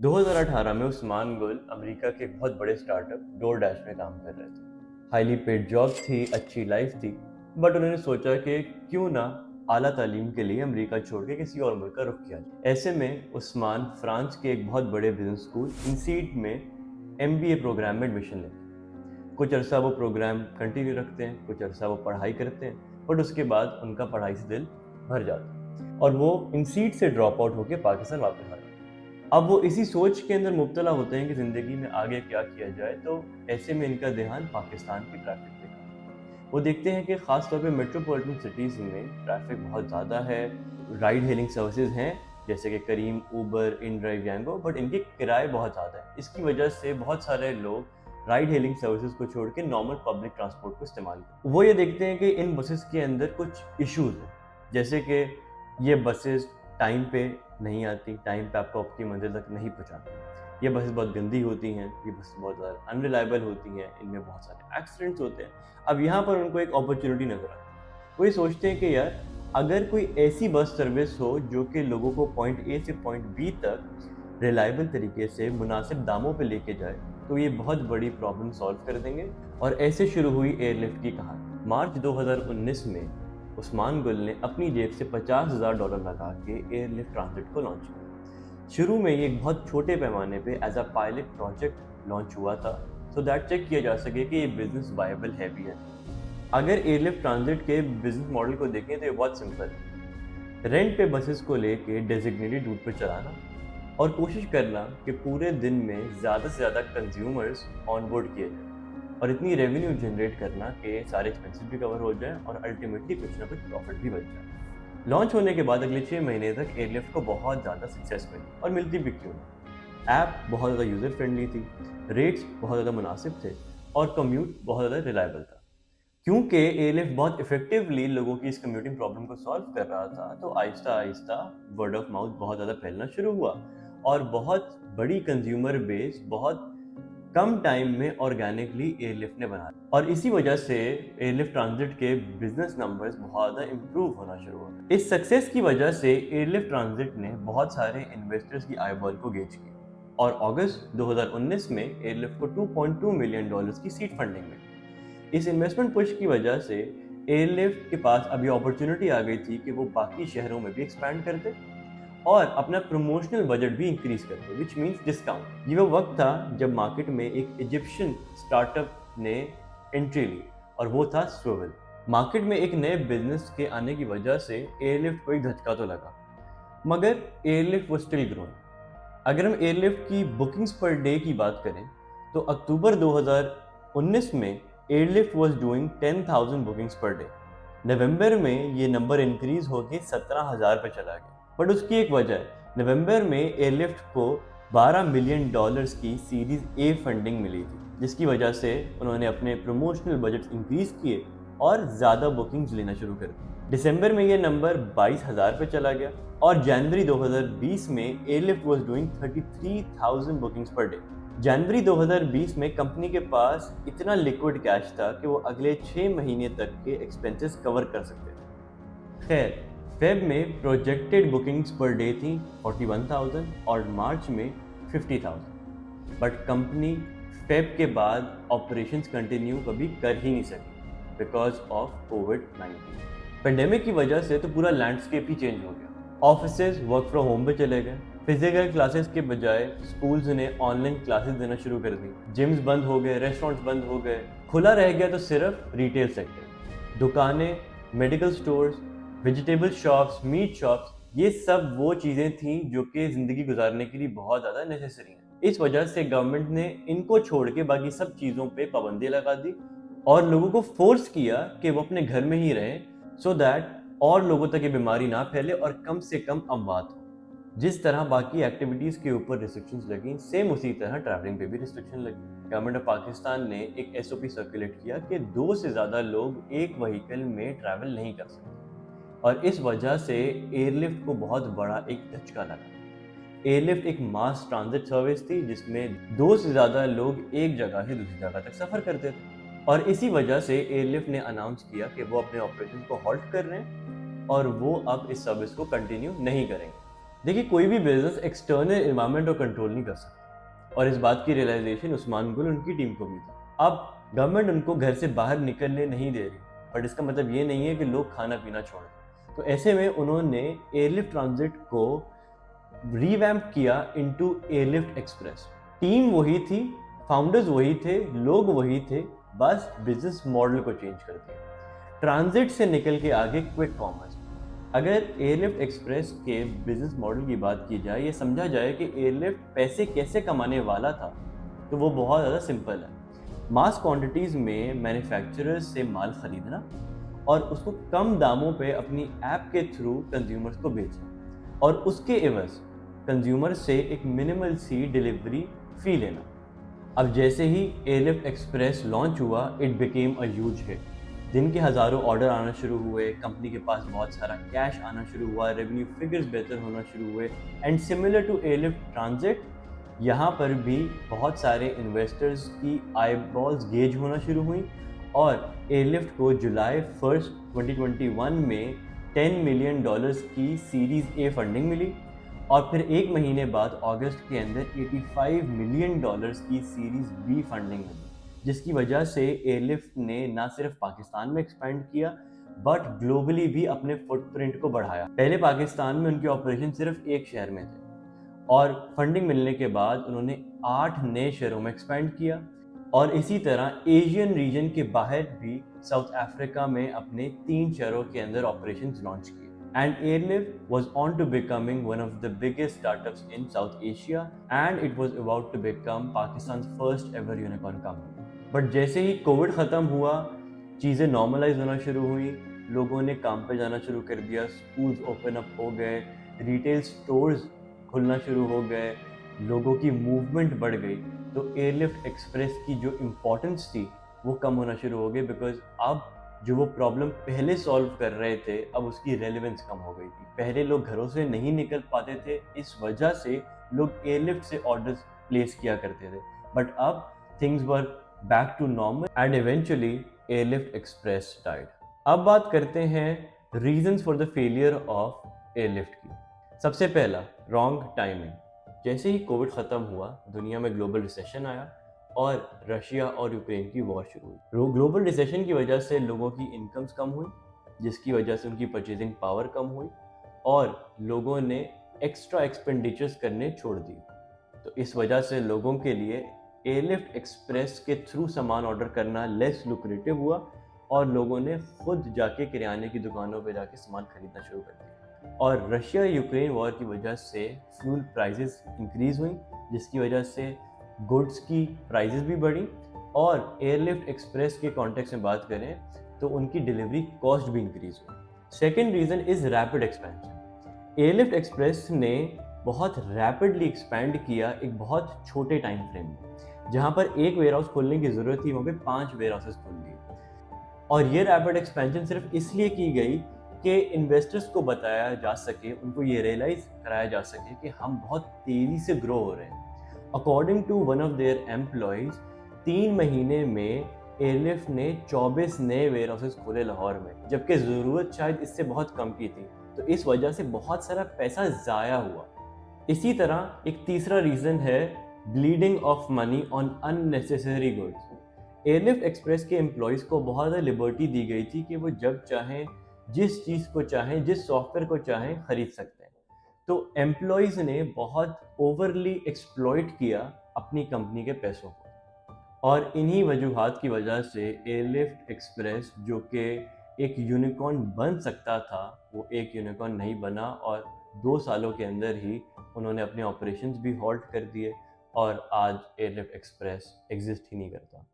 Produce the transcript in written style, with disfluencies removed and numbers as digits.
2018 में उस्मान गुल अमेरिका के एक बहुत बड़े स्टार्टअप डोर डैश में काम कर रहे थे। हाईली पेड जॉब थी, अच्छी लाइफ थी, बट उन्होंने सोचा कि क्यों ना आला तालीम के लिए अमेरिका छोड़ के किसी और मुल्क का रुख किया जाए। ऐसे में उस्मान फ्रांस के एक बहुत बड़े बिजनेस स्कूल इंसीड में एमबीए प्रोग्राम में एडमिशन लेते हैं। कुछ अरसा वो प्रोग्राम कंटिन्यू रखते हैं, कुछ अरसा वो पढ़ाई करते हैं, बट उसके बाद उनका पढ़ाई से दिल भर जाता है और वो इंसीड से ड्रॉप आउट होकर पाकिस्तान वापस आ जाते हैं। अब वो इसी सोच के अंदर मुब्तला होते हैं कि ज़िंदगी में आगे क्या किया जाए, तो ऐसे में इनका ध्यान पाकिस्तान की ट्रैफ़िक पे था। वो देखते हैं कि ख़ास तौर पे मेट्रोपॉलिटन सिटीज़ में ट्रैफ़िक बहुत ज़्यादा है, राइड हेलिंग सर्विसेज़ हैं, जैसे कि करीम, उबर, इनड्राइव, यांगो, बट इनके किराए बहुत ज़्यादा हैं। इसकी वजह से बहुत सारे लोग राइड हेलिंग सर्विसेज़ को छोड़ के नॉर्मल पब्लिक ट्रांसपोर्ट को इस्तेमाल करते हैं। वो ये देखते हैं कि इन बसेस के अंदर कुछ इश्यूज़ हैं, जैसे कि ये बसेस टाइम पे नहीं आती, टाइम पे आपको आपकी मंजिल तक नहीं पहुँचाती। ये बसेस बहुत गंदी होती हैं, ये बसेस बहुत ज़्यादा अनरिलायबल होती हैं, इनमें बहुत सारे एक्सीडेंट्स होते हैं। अब यहाँ पर उनको एक अपॉर्चुनिटी नज़र आती है। वो ये सोचते हैं कि यार अगर कोई ऐसी बस सर्विस हो जो कि लोगों को पॉइंट ए से पॉइंट बी तक रिलायबल तरीके से मुनासिब दामों पे लेके जाए, तो ये बहुत बड़ी प्रॉब्लम सॉल्व कर देंगे। और ऐसे शुरू हुई एयरलिफ्ट की कहानी। मार्च 2019 में उस्मान गुल ने अपनी जेब से $50,000 लगा के एयरलिफ्ट ट्रांजिट को लॉन्च किया। शुरू में ये एक बहुत छोटे पैमाने पे as a pilot project launch हुआ था, सो दैट चेक किया जा सके कि ये बिजनेस वायबल है भी है। अगर एयरलिफ्ट ट्रांजिट के बिजनेस मॉडल को देखें तो ये बहुत सिंपल है। रेंट पे बसेस को लेके डेजिग्नेटेड रूट पर चलाना और कोशिश करना कि पूरे दिन में ज़्यादा से ज़्यादा कंज्यूमर्स ऑन बोर्ड किए जाए और इतनी रेवेन्यू जनरेट करना कि सारे एक्सपेंसेस भी कवर हो जाए और अल्टीमेटली कुछ ना कुछ प्रॉफिट भी बच जाए। लॉन्च होने के बाद अगले 6 महीने तक एयरलिफ्ट को बहुत ज़्यादा सक्सेस मिली और मिलती भी क्यों नहीं। ऐप बहुत ज़्यादा यूज़र फ्रेंडली थी, रेट्स बहुत ज़्यादा मुनासिब थे और कम्यूट बहुत ज़्यादा रिलायबल था। क्योंकि एयरलिफ्ट बहुत इफेक्टिवली लोगों की इस कम्यूटिंग प्रॉब्लम को सॉल्व कर रहा था, तो Aahista Aahista word of mouth बहुत ज़्यादा फैलना शुरू हुआ और बहुत बड़ी कंज्यूमर बेस बहुत कम टाइम में ऑर्गेनिकली एयरलिफ्ट ने बनाया और इसी वजह से एयरलिफ्ट ट्रांजिट के बिजनेस नंबर्स बहुत ज़्यादा इम्प्रूव होना शुरू हो गए। इस सक्सेस की वजह से एयरलिफ्ट ट्रांजिट ने बहुत सारे इन्वेस्टर्स की आईबॉल को गेज किया और अगस्त 2019 में एयरलिफ्ट को $2.2 मिलियन की सीड फंडिंग मिली। इस इन्वेस्टमेंट पुश की वजह से एयरलिफ्ट के पास अभी अपॉर्चुनिटी आ गई थी कि वो बाकी शहरों में भी एक्सपैंड करते और अपना प्रमोशनल बजट भी इंक्रीज करते, विच मीन्स डिस्काउंट। ये वो वक्त था जब मार्केट में एक इजिप्शियन स्टार्टअप ने एंट्री ली और वो था स्विवल। मार्केट में एक नए बिजनेस के आने की वजह से एयरलिफ्ट को एक झटका तो लगा, मगर एयरलिफ्ट वो स्टिल ग्रोइंग। अगर हम एयरलिफ्ट की बुकिंग्स पर डे की बात करें तो अक्टूबर 2019 में Airlift was doing 10,000 bookings per day. November में ये नंबर इंक्रीज होकर 17,000 पे चला गया, बट उसकी एक वजह है। नवंबर में एयरलिफ्ट को $12 मिलियन की सीरीज ए फंडिंग मिली थी, जिसकी वजह से उन्होंने अपने प्रमोशनल बजट इंक्रीज किए और ज़्यादा बुकिंग्स लेना शुरू कर दी। दिसंबर में ये नंबर 22,000 पे चला गया और जनवरी 2020 में Airlift was doing 33,000 bookings per day. January 2020 में कंपनी के पास इतना लिक्विड कैश था कि वो अगले 6 महीने तक के एक्सपेंसेस कवर कर सकते थे। खैर, फेब में प्रोजेक्टेड बुकिंग्स पर डे थी 41,000 और मार्च में 50,000, बट कंपनी फेब के बाद ऑपरेशंस कंटिन्यू कभी कर ही नहीं सकी बिकॉज ऑफ कोविड-19। पेंडेमिक की वजह से तो पूरा लैंडस्केप ही चेंज हो गया। ऑफिसेज वर्क फ्रॉम होम पे चले गए, फिजिकल क्लासेस के बजाय स्कूल्स ने ऑनलाइन क्लासेस देना शुरू कर दी, जिम्स बंद हो गए, रेस्टोरेंट्स बंद हो गए, खुला रह गया तो सिर्फ रिटेल सेक्टर। दुकानें, medical stores, vegetable shops, meat shops, ये सब वो चीज़ें थी जो कि ज़िंदगी गुजारने के लिए बहुत ज़्यादा नेसेसरी हैं। इस वजह से गवर्नमेंट ने इनको छोड़ के बाकी सब चीज़ों पे पाबंदी लगा दी और लोगों को फोर्स किया कि वो अपने घर में ही रहें, सो दैट और लोगों तक ये बीमारी ना फैले और कम से कम अमवात हो। जिस तरह बाकी एक्टिविटीज़ के ऊपर रिस्ट्रिक्शंस लगी, सेम उसी तरह ट्रैवलिंग पे भी रिस्ट्रिक्शन लगी। गवर्नमेंट ऑफ पाकिस्तान ने एक एसओपी सर्कुलेट किया कि 2 से ज़्यादा लोग एक व्हीकल में ट्रैवल नहीं कर सकते और इस वजह से एयरलिफ्ट को बहुत बड़ा एक झटका लगा। एयरलिफ्ट एक मास ट्रांजिट सर्विस थी जिसमें 2 से ज़्यादा लोग एक जगह से दूसरी जगह तक सफ़र करते थे और इसी वजह से एयरलिफ्ट ने अनाउंस किया कि वो अपने ऑपरेशन को हॉल्ट कर रहे हैं और वो अब इस सर्विस को कंटिन्यू नहीं करेंगे। देखिए, कोई भी बिजनेस एक्सटर्नल एनवायरनमेंट को कंट्रोल नहीं कर सकता, और इस बात की रियलाइजेशन उस्मान गुल उनकी टीम को भी थी। अब गवर्नमेंट उनको घर से बाहर निकलने नहीं दे रही, बट इसका मतलब ये नहीं है कि लोग खाना पीना छोड़ दें। तो ऐसे में उन्होंने एयरलिफ्ट ट्रांजिट को रीवैम्प किया इनटू एयरलिफ्ट एक्सप्रेस। टीम वही थी, फाउंडर्स वही थे, लोग वही थे, बस बिजनेस मॉडल को चेंज कर दिया। ट्रांजिट से निकल के आगे क्विक कॉमर्स। अगर एयरलिफ्ट एक्सप्रेस के बिजनेस मॉडल की बात की जाए, ये समझा जाए कि एयरलिफ्ट पैसे कैसे कमाने वाला था, तो वो बहुत ज़्यादा सिंपल है। मास क्वांटिटीज़ में मैन्युफैक्चरर्स से माल खरीदना और उसको कम दामों पे अपनी ऐप के थ्रू कंज्यूमर्स को बेचना, और उसके एवज कंज्यूमर से एक मिनिमल सी डिलीवरी फी लेना। अब जैसे ही एयरलिफ्ट एक्सप्रेस लॉन्च हुआ, it became a huge hit. दिन के हज़ारों ऑर्डर आना शुरू हुए, कंपनी के पास बहुत सारा कैश आना शुरू हुआ, रेवेन्यू फिगर्स बेहतर होना शुरू हुए। And similar to Airlift transit, यहाँ पर भी बहुत सारे इन्वेस्टर्स की आईबॉल्स गेज होना शुरू हुई, और एयरलिफ्ट को जुलाई 1 2021 में $10 मिलियन की सीरीज ए फंडिंग मिली, और फिर एक महीने बाद अगस्त के अंदर $85 मिलियन की सीरीज बी फंडिंग मिली, जिसकी वजह से एयरलिफ्ट ने ना सिर्फ पाकिस्तान में एक्सपैंड किया, बट ग्लोबली भी अपने फुटप्रिंट को बढ़ाया। पहले पाकिस्तान में उनके ऑपरेशन सिर्फ एक शहर में थे, और फंडिंग मिलने के बाद उन्होंने 8 नए शहरों में एक्सपैंड किया, और इसी तरह एशियन रीजन के बाहर भी साउथ अफ्रीका में अपने 3 शहरों के अंदर ऑपरेशंस लॉन्च किए। And Airlift was on to becoming one of the biggest startups in South Asia, and it was about to become Pakistan's first ever unicorn company. But जैसे ही कोविड ख़त्म हुआ, चीज़ें नॉर्मलाइज होना शुरू हुई, लोगों ने काम पे जाना शुरू कर दिया, स्कूल्स ओपन अप हो गए, रिटेल स्टोर्स खुलना शुरू हो गए, लोगों की मूवमेंट बढ़ गई, तो एयरलिफ्ट एक्सप्रेस की जो इम्पोर्टेंस थी वो कम होना शुरू हो गई, बिकॉज अब जो वो प्रॉब्लम पहले सॉल्व कर रहे थे, अब उसकी रेलेवेंस कम हो गई थी। पहले लोग घरों से नहीं निकल पाते थे, इस वजह से लोग एयरलिफ्ट से ऑर्डर्स प्लेस किया करते थे, बट अब things were back to normal, and eventually Airlift Express died. अब बात करते हैं reasons for the failure of Airlift की। सबसे पहला, रॉन्ग टाइमिंग। जैसे ही कोविड ख़त्म हुआ, दुनिया में ग्लोबल रिसेशन आया और रशिया और यूक्रेन की वॉर शुरू हुई। ग्लोबल रिसेशन की वजह से लोगों की इनकम्स कम हुई, जिसकी वजह से उनकी परचेजिंग पावर कम हुई, और लोगों ने एक्स्ट्रा एक्सपेंडिचर्स करने छोड़ दिए। तो इस वजह से लोगों के लिए एयरलिफ्ट एक्सप्रेस के थ्रू सामान ऑर्डर करना लेस लुक्रेटिव हुआ, और लोगों ने खुद जाके किराने की दुकानों पे जाके सामान खरीदना शुरू कर दिया। और रशिया यूक्रेन वॉर की वजह से फ्यूल प्राइसेस इंक्रीज हुई, जिसकी वजह से गुड्स की प्राइसेस भी बढ़ी, और एयरलिफ्ट एक्सप्रेस के कॉन्टेक्स्ट में बात करें तो उनकी डिलीवरी कॉस्ट भी इंक्रीज हुई। Second reason is rapid expansion. Airlift express ने बहुत रैपिडली एक्सपैंड किया एक बहुत छोटे टाइम फ्रेम में। जहाँ पर एक वेयरहाउस खोलने की ज़रूरत थी, वहाँ पे 5 वेयरहाउसेस खोल दिए। और ये रैपिड एक्सपेंशन सिर्फ इसलिए की गई कि इन्वेस्टर्स को बताया जा सके, उनको ये रियलाइज़ कराया जा सके कि हम बहुत तेज़ी से ग्रो हो रहे हैं। According to one of their employees, 3 महीने में एयरलिफ्ट ने 24 नए वेयरहाउसेस खोले लाहौर में, जबकि ज़रूरत शायद इससे बहुत कम की थी। तो इस वजह से बहुत सारा पैसा ज़ाया हुआ। इसी तरह एक तीसरा रीज़न है bleeding of money on unnecessary goods. Airlift express के एम्प्लॉयज़ को बहुत ज़्यादा लिबर्टी दी गई थी कि वो जब चाहें, जिस चीज़ को चाहें, जिस सॉफ्टवेयर को चाहें खरीद सकते हैं। तो एम्प्लॉयज़ ने बहुत ओवरली एक्सप्लॉइट किया अपनी कंपनी के पैसों को, और इन्हीं वजूहात की वजह से एयरलिफ्ट एक्सप्रेस, जो कि एक यूनिकॉर्न बन सकता था, वो एक यूनिकॉर्न नहीं बना, और 2 सालों के अंदर ही उन्होंने अपने ऑपरेशंस भी हॉल्ट कर दिए, और आज एयरलिफ्ट एक्सप्रेस एग्जिस्ट ही नहीं करता।